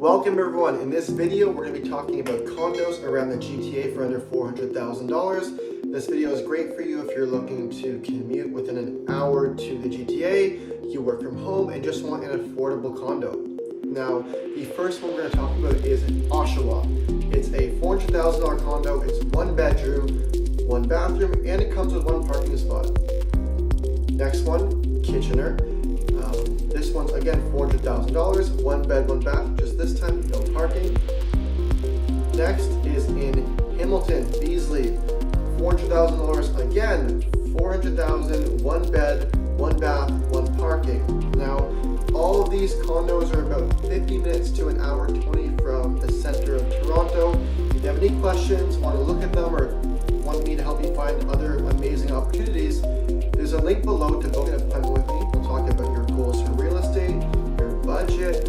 Welcome everyone. In this video, we're going to be talking about condos around the GTA for under $400,000. This video is great for you if you're looking to commute within an hour to the GTA, you work from home, and just want an affordable condo. Now, the first one we're going to talk about is Oshawa. It's a $400,000 condo. It's one bedroom, one bathroom, and it comes with one parking spot. Next one, Kitchener. This one's again $400,000, one bed, one bath, just this time no parking. Next is in Hamilton, Beasley, $400,000 again, $400,000, one bed, one bath, one parking. Now, all of these condos are about 50 minutes to an hour 20 from the center of Toronto. If you have any questions, want to look at them, or want me to help you find other amazing opportunities, there's a link below to book an appointment with me. We'll talk about your goals for real estate, your budget,